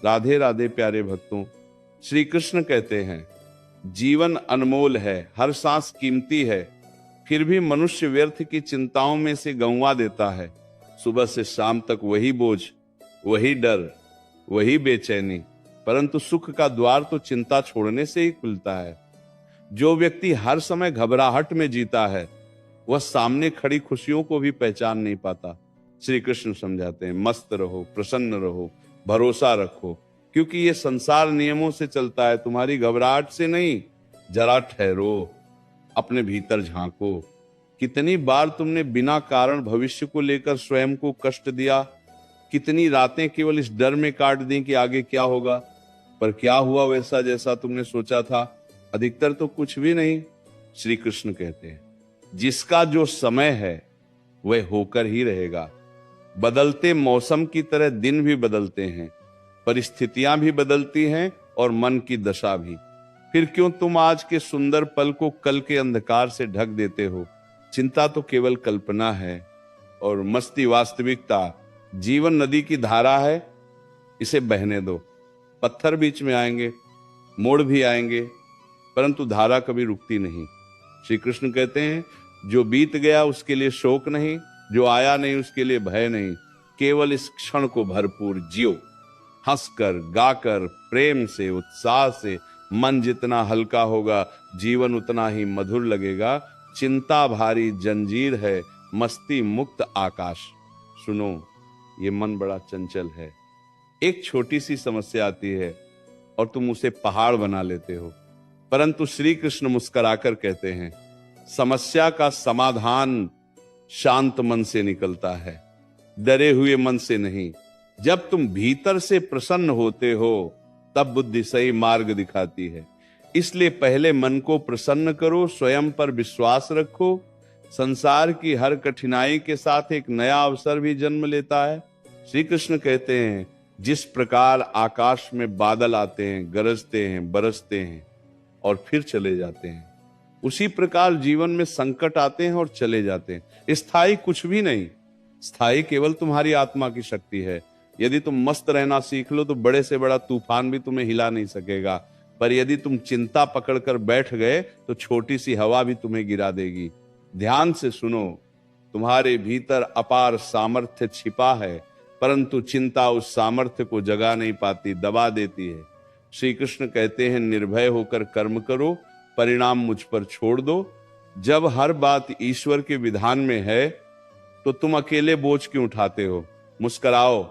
राधे राधे प्यारे भक्तों। श्री कृष्ण कहते हैं जीवन अनमोल है, हर सांस कीमती है, फिर भी मनुष्य व्यर्थ की चिंताओं में से गंवा देता है। सुबह से शाम तक वही बोझ, वही डर, वही बेचैनी, परंतु सुख का द्वार तो चिंता छोड़ने से ही खुलता है। जो व्यक्ति हर समय घबराहट में जीता है वह सामने खड़ी खुशियों को भी पहचान नहीं पाता। श्री कृष्ण समझाते हैं मस्त रहो, प्रसन्न रहो, भरोसा रखो, क्योंकि ये संसार नियमों से चलता है, तुम्हारी घबराहट से नहीं। जरा ठहरो, अपने भीतर झांको। कितनी बार तुमने बिना कारण भविष्य को लेकर स्वयं को कष्ट दिया, कितनी रातें केवल इस डर में काट दी कि आगे क्या होगा, पर क्या हुआ वैसा जैसा तुमने सोचा था? अधिकतर तो कुछ भी नहीं। श्री कृष्ण कहते हैं जिसका जो समय है वह होकर ही रहेगा। बदलते मौसम की तरह दिन भी बदलते हैं, परिस्थितियां भी बदलती हैं और मन की दशा भी। फिर क्यों तुम आज के सुंदर पल को कल के अंधकार से ढक देते हो? चिंता तो केवल कल्पना है और मस्ती वास्तविकता। जीवन नदी की धारा है, इसे बहने दो। पत्थर बीच में आएंगे, मोड़ भी आएंगे, परंतु धारा कभी रुकती नहीं। श्री कृष्ण कहते हैं जो बीत गया उसके लिए शोक नहीं, जो आया नहीं उसके लिए भय नहीं, केवल इस क्षण को भरपूर जियो। हंसकर, गाकर, प्रेम से, उत्साह से मन जितना हल्का होगा जीवन उतना ही मधुर लगेगा। चिंता भारी जंजीर है, मस्ती मुक्त आकाश। सुनो, ये मन बड़ा चंचल है। एक छोटी सी समस्या आती है और तुम उसे पहाड़ बना लेते हो, परंतु श्री कृष्ण मुस्कुराकर कहते हैं समस्या का समाधान शांत मन से निकलता है, डरे हुए मन से नहीं। जब तुम भीतर से प्रसन्न होते हो तब बुद्धि सही मार्ग दिखाती है। इसलिए पहले मन को प्रसन्न करो, स्वयं पर विश्वास रखो। संसार की हर कठिनाई के साथ एक नया अवसर भी जन्म लेता है। श्री कृष्ण कहते हैं जिस प्रकार आकाश में बादल आते हैं, गरजते हैं, बरसते हैं और फिर चले जाते हैं, उसी प्रकार जीवन में संकट आते हैं और चले जाते हैं। स्थायी कुछ भी नहीं, स्थायी केवल तुम्हारी आत्मा की शक्ति है। यदि तुम मस्त रहना सीख लो तो बड़े से बड़ा तूफान भी तुम्हें हिला नहीं सकेगा, पर यदि तुम चिंता पकड़कर बैठ गए तो छोटी सी हवा भी तुम्हें गिरा देगी। ध्यान से सुनो, तुम्हारे भीतर अपार सामर्थ्य छिपा है, परंतु चिंता उस सामर्थ्य को जगा नहीं पाती, दबा देती है। श्री कृष्ण कहते हैं निर्भय होकर कर्म करो, परिणाम मुझ पर छोड़ दो। जब हर बात ईश्वर के विधान में है तो तुम अकेले बोझ क्यों उठाते हो? मुस्कुराओ,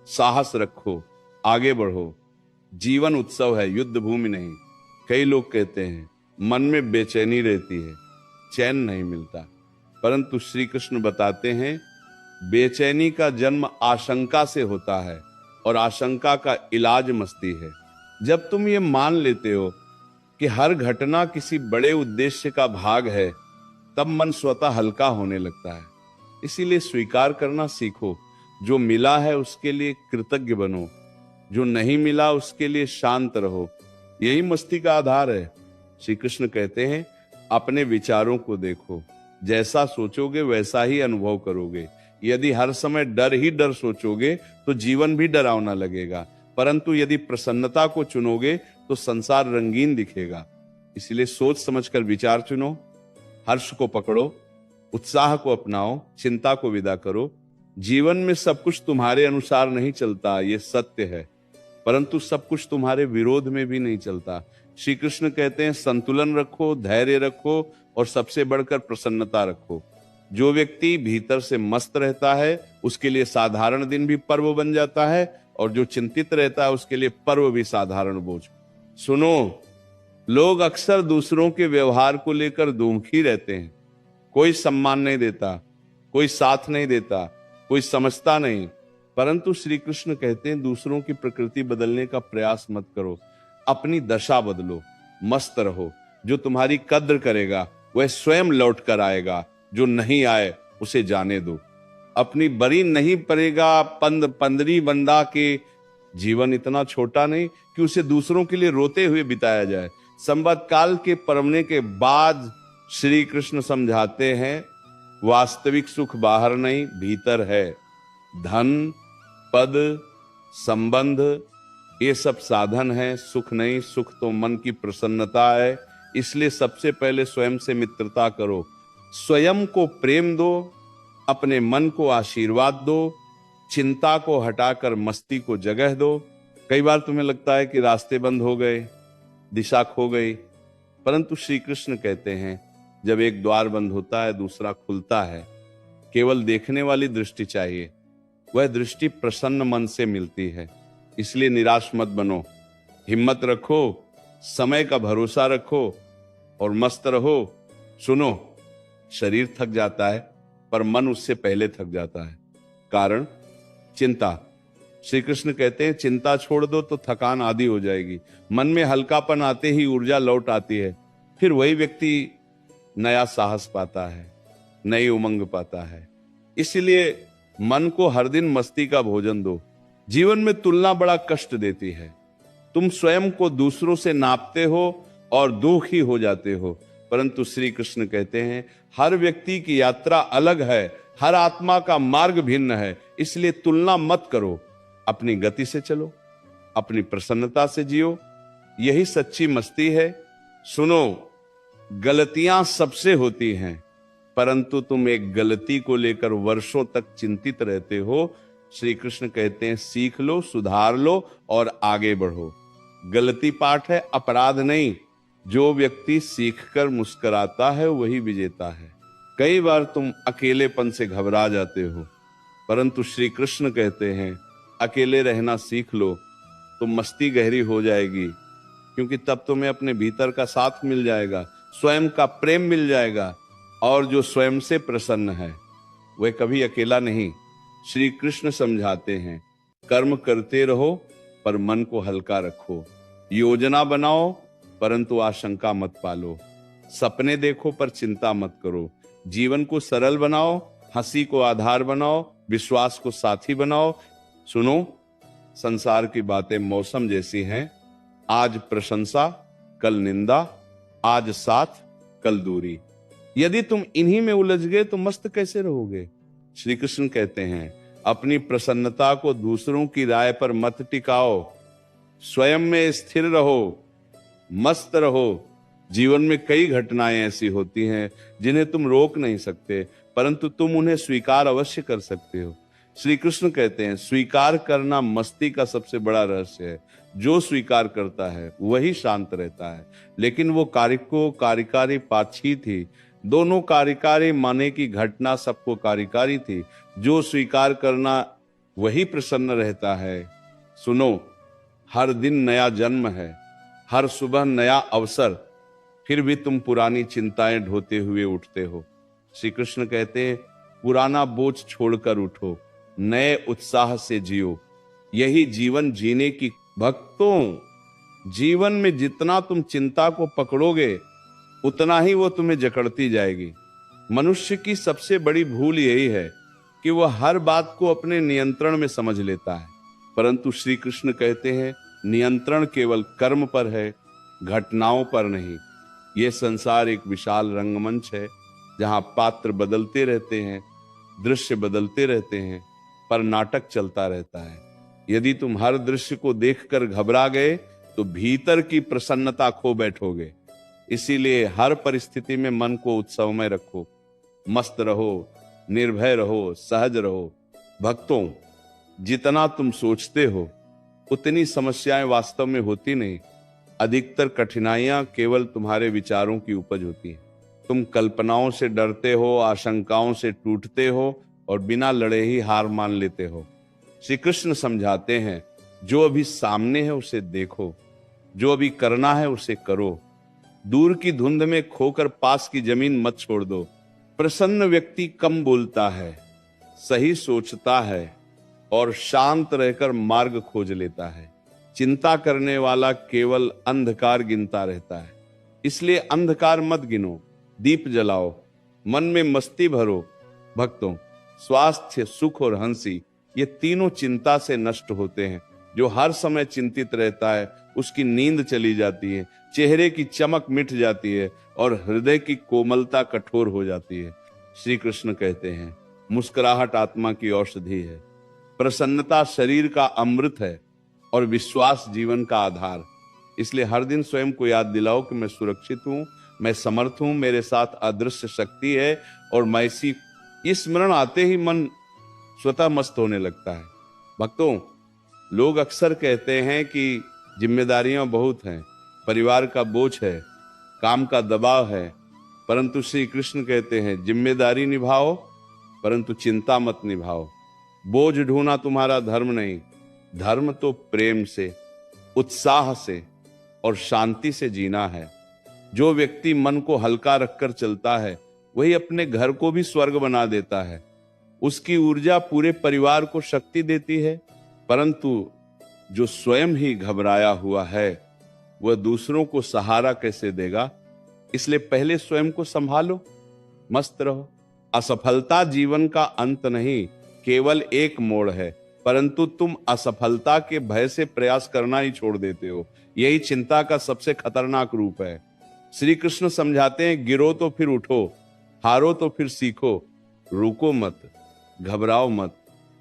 साहस रखो, आगे बढ़ो। जीवन उत्सव है, युद्ध भूमि नहीं। कई लोग कहते हैं मन में बेचैनी रहती है, चैन नहीं मिलता, परंतु श्री कृष्ण बताते हैं बेचैनी का जन्म आशंका से होता है और आशंका का इलाज मस्ती है। जब तुम ये मान लेते हो कि हर घटना किसी बड़े उद्देश्य का भाग है, तब मन स्वतः हल्का होने लगता है। इसीलिए स्वीकार करना सीखो। जो मिला है उसके लिए कृतज्ञ बनो, जो नहीं मिला उसके लिए शांत रहो। यही मस्ती का आधार है। श्री कृष्ण कहते हैं अपने विचारों को देखो, जैसा सोचोगे वैसा ही अनुभव करोगे। यदि हर समय डर ही डर सोचोगे तो जीवन भी डरावना लगेगा, परंतु यदि प्रसन्नता को चुनोगे तो संसार रंगीन दिखेगा। इसलिए सोच समझकर विचार चुनो, हर्ष को पकड़ो, उत्साह को अपनाओ, चिंता को विदा करो। जीवन में सब कुछ तुम्हारे अनुसार नहीं चलता, ये सत्य है, परंतु सब कुछ तुम्हारे विरोध में भी नहीं चलता। श्री कृष्ण कहते हैं संतुलन रखो, धैर्य रखो और सबसे बढ़कर प्रसन्नता रखो। जो व्यक्ति भीतर से मस्त रहता है उसके लिए साधारण दिन भी पर्व बन जाता है, और जो चिंतित रहता है उसके लिए पर्व भी साधारण बोझ। सुनो, लोग अक्सर दूसरों के व्यवहार को लेकर दुखी रहते हैं। कोई सम्मान नहीं देता, कोई साथ नहीं देता, कोई समझता नहीं, परंतु श्री कृष्ण कहते हैं दूसरों की प्रकृति बदलने का प्रयास मत करो, अपनी दशा बदलो, मस्त रहो। जो तुम्हारी कद्र करेगा वह स्वयं लौट कर आएगा, जो नहीं आए उसे जाने दो। अपनी बरी नहीं पड़ेगा पंदरी बंदा के। जीवन इतना छोटा नहीं कि उसे दूसरों के लिए रोते हुए बिताया जाए। संवत काल के परमने के बाद श्री कृष्ण समझाते हैं वास्तविक सुख बाहर नहीं भीतर है। धन, पद, संबंध, ये सब साधन है, सुख नहीं। सुख तो मन की प्रसन्नता है। इसलिए सबसे पहले स्वयं से मित्रता करो, स्वयं को प्रेम दो, अपने मन को आशीर्वाद दो, चिंता को हटाकर मस्ती को जगह दो। कई बार तुम्हें लगता है कि रास्ते बंद हो गए, दिशा खो गई, परंतु श्री कृष्ण कहते हैं जब एक द्वार बंद होता है दूसरा खुलता है। केवल देखने वाली दृष्टि चाहिए, वह दृष्टि प्रसन्न मन से मिलती है। इसलिए निराश मत बनो, हिम्मत रखो, समय का भरोसा रखो और मस्त रहो। सुनो, शरीर थक जाता है पर मन उससे पहले थक जाता है। कारण चिंता। श्री कृष्ण कहते हैं चिंता छोड़ दो तो थकान आधी हो जाएगी। मन में हल्कापन आते ही ऊर्जा लौट आती है। फिर वही व्यक्ति नया साहस पाता है, नई उमंग पाता है। इसलिए मन को हर दिन मस्ती का भोजन दो। जीवन में तुलना बड़ा कष्ट देती है। तुम स्वयं को दूसरों से नापते हो और दुखी हो जाते हो, परंतु श्री कृष्ण कहते हैं हर व्यक्ति की यात्रा अलग है, हर आत्मा का मार्ग भिन्न है। इसलिए तुलना मत करो, अपनी गति से चलो, अपनी प्रसन्नता से जियो। यही सच्ची मस्ती है। सुनो, गलतियां सबसे होती हैं, परंतु तुम एक गलती को लेकर वर्षों तक चिंतित रहते हो। श्री कृष्ण कहते हैं सीख लो, सुधार लो और आगे बढ़ो। गलती पाठ है, अपराध नहीं। जो व्यक्ति सीखकर मुस्कुराता है वही विजेता है। कई बार तुम अकेलेपन से घबरा जाते हो, परंतु श्री कृष्ण कहते हैं अकेले रहना सीख लो तो मस्ती गहरी हो जाएगी, क्योंकि तब तुम्हें अपने भीतर का साथ मिल जाएगा, स्वयं का प्रेम मिल जाएगा। और जो स्वयं से प्रसन्न है वह कभी अकेला नहीं। श्री कृष्ण समझाते हैं कर्म करते रहो पर मन को हल्का रखो, योजना बनाओ परंतु आशंका मत पालो, सपने देखो पर चिंता मत करो, जीवन को सरल बनाओ, हंसी को आधार बनाओ, विश्वास को साथी बनाओ। सुनो, संसार की बातें मौसम जैसी हैं, आज प्रशंसा कल निंदा, आज साथ कल दूरी। यदि तुम इन्हीं में उलझ गए तो मस्त कैसे रहोगे। श्री कृष्ण कहते हैं अपनी प्रसन्नता को दूसरों की राय पर मत टिकाओ, स्वयं में स्थिर रहो, मस्त रहो। जीवन में कई घटनाएं ऐसी होती हैं जिन्हें तुम रोक नहीं सकते, परंतु तुम उन्हें स्वीकार अवश्य कर सकते हो। श्री कृष्ण कहते हैं स्वीकार करना मस्ती का सबसे बड़ा रहस्य है। जो स्वीकार करता है वही शांत रहता है। लेकिन वो कारिको कार्यकारी पाछी थी, दोनों कार्यकारी माने की घटना सबको कार्यकारी थी। जो स्वीकार करना वही प्रसन्न रहता है। सुनो, हर दिन नया जन्म है, हर सुबह नया अवसर, फिर भी तुम पुरानी चिंताएं ढोते हुए उठते हो। श्री कृष्ण कहते हैं पुराना बोझ छोड़कर उठो, नए उत्साह से जियो, यही जीवन जीने की। भक्तों, जीवन में जितना तुम चिंता को पकड़ोगे उतना ही वो तुम्हें जकड़ती जाएगी। मनुष्य की सबसे बड़ी भूल यही है कि वह हर बात को अपने नियंत्रण में समझ लेता है, परंतु श्री कृष्ण कहते हैं नियंत्रण केवल कर्म पर है, घटनाओं पर नहीं। यह संसार एक विशाल रंगमंच है जहां पात्र बदलते रहते हैं, दृश्य बदलते रहते हैं, पर नाटक चलता रहता है। यदि तुम हर दृश्य को देखकर घबरा गए तो भीतर की प्रसन्नता खो बैठोगे। इसीलिए हर परिस्थिति में मन को उत्सवमय रखो, मस्त रहो, निर्भय रहो, सहज रहो। भक्तों, जितना तुम सोचते हो उतनी समस्याएं वास्तव में होती नहीं। अधिकतर कठिनाइयां केवल तुम्हारे विचारों की उपज होती हैं। तुम कल्पनाओं से डरते हो, आशंकाओं से टूटते हो और बिना लड़े ही हार मान लेते हो। श्री कृष्ण समझाते हैं जो अभी सामने है उसे देखो, जो अभी करना है उसे करो। दूर की धुंध में खोकर पास की जमीन मत छोड़ दो। प्रसन्न व्यक्ति कम बोलता है, सही सोचता है और शांत रहकर मार्ग खोज लेता है। चिंता करने वाला केवल अंधकार गिनता रहता है। इसलिए अंधकार मत गिनो, दीप जलाओ, मन में मस्ती भरो। भक्तों, स्वास्थ्य, सुख और हंसी ये तीनों चिंता से नष्ट होते हैं। जो हर समय चिंतित रहता है उसकी नींद चली जाती है, चेहरे की चमक मिट जाती है और हृदय की कोमलता कठोर हो जाती है। श्री कृष्ण कहते हैं मुस्कुराहट आत्मा की औषधि है, प्रसन्नता शरीर का अमृत है। और विश्वास जीवन का आधार। इसलिए हर दिन स्वयं को याद दिलाओ कि मैं सुरक्षित हूं, मैं समर्थ हूं, मेरे साथ अदृश्य शक्ति है और मैं इसी स्मरण आते ही मन स्वतः मस्त होने लगता है। भक्तों, लोग अक्सर कहते हैं कि जिम्मेदारियां बहुत हैं, परिवार का बोझ है, काम का दबाव है, परंतु श्री कृष्ण कहते हैं जिम्मेदारी निभाओ परंतु चिंता मत निभाओ। बोझ ढूंढना तुम्हारा धर्म नहीं, धर्म तो प्रेम से, उत्साह से और शांति से जीना है। जो व्यक्ति मन को हल्का रखकर चलता है वही अपने घर को भी स्वर्ग बना देता है। उसकी ऊर्जा पूरे परिवार को शक्ति देती है। परंतु जो स्वयं ही घबराया हुआ है वह दूसरों को सहारा कैसे देगा? इसलिए पहले स्वयं को संभालो, मस्त रहो। असफलता जीवन का अंत नहीं, केवल एक मोड़ है, परंतु तुम असफलता के भय से प्रयास करना ही छोड़ देते हो। यही चिंता का सबसे खतरनाक रूप है। श्री कृष्ण समझाते हैं, गिरो तो फिर उठो, हारो तो फिर सीखो, रुको मत, घबराओ मत।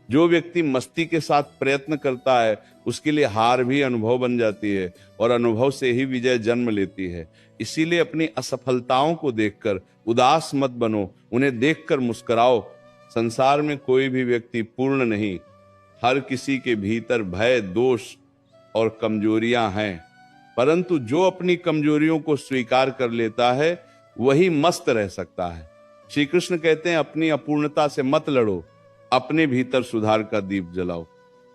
जो व्यक्ति मस्ती के साथ प्रयत्न करता है उसके लिए हार भी अनुभव बन जाती है और अनुभव से ही विजय जन्म लेती है। इसीलिए अपनी असफलताओं को देखकर उदास मत बनो, उन्हें देखकर मुस्कुराओ। संसार में कोई भी व्यक्ति पूर्ण नहीं, हर किसी के भीतर भय, दोष और कमजोरियां हैं, परंतु जो अपनी कमजोरियों को स्वीकार कर लेता है वही मस्त रह सकता है। श्री कृष्ण कहते हैं, अपनी अपूर्णता से मत लड़ो, अपने भीतर सुधार का दीप जलाओ,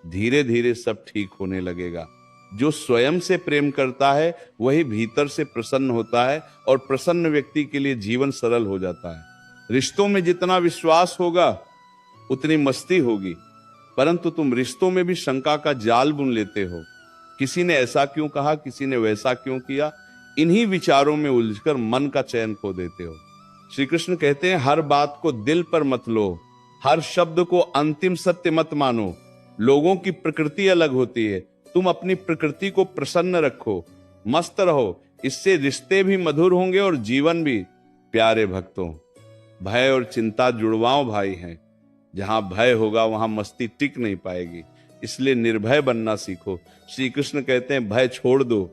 धीरे धीरे सब ठीक होने लगेगा। जो स्वयं से प्रेम करता है वही भीतर से प्रसन्न होता है और प्रसन्न व्यक्ति के लिए जीवन सरल हो जाता है। रिश्तों में जितना विश्वास होगा उतनी मस्ती होगी, परंतु तुम रिश्तों में भी शंका का जाल बुन लेते हो। किसी ने ऐसा क्यों कहा, किसी ने वैसा क्यों किया, इन्हीं विचारों में उलझकर मन का चैन खो देते हो। श्री कृष्ण कहते हैं, हर बात को दिल पर मत लो, हर शब्द को अंतिम सत्य मत मानो। लोगों की प्रकृति अलग होती है, तुम अपनी प्रकृति को प्रसन्न रखो, मस्त रहो, इससे रिश्ते भी मधुर होंगे और जीवन भी। प्यारे भक्तों, भय और चिंता जुड़वाओ भाई हैं। जहां भय होगा वहां मस्ती टिक नहीं पाएगी, इसलिए निर्भय बनना सीखो। श्री कृष्ण कहते हैं, भय छोड़ दो,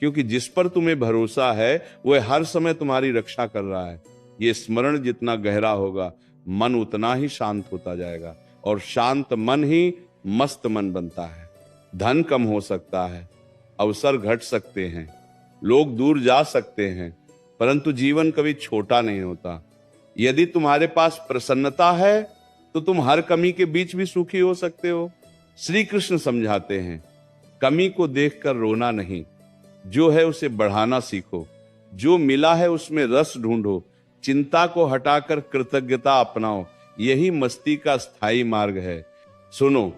क्योंकि जिस पर तुम्हें भरोसा है वह हर समय तुम्हारी रक्षा कर रहा है। ये स्मरण जितना गहरा होगा मन उतना ही शांत होता जाएगा और शांत मन ही मस्त मन बनता है। धन कम हो सकता है, अवसर घट सकते हैं, लोग दूर जा सकते हैं, परंतु जीवन कभी छोटा नहीं होता। यदि तुम्हारे पास प्रसन्नता है तो तुम हर कमी के बीच भी सुखी हो सकते हो। श्री कृष्ण समझाते हैं, कमी को देखकर रोना नहीं, जो है उसे बढ़ाना सीखो, जो मिला है उसमें रस ढूंढो, चिंता को हटाकर कृतज्ञता अपनाओ, यही मस्ती का स्थायी मार्ग है। सुनो,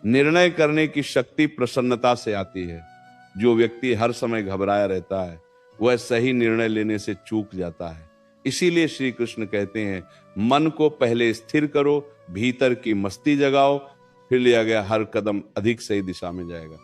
निर्णय करने की शक्ति प्रसन्नता से आती है। जो व्यक्ति हर समय घबराया रहता है वह सही निर्णय लेने से चूक जाता है। इसीलिए श्री कृष्ण कहते हैं, मन को पहले स्थिर करो, भीतर की मस्ती जगाओ, फिर लिया गया हर कदम अधिक सही दिशा में जाएगा।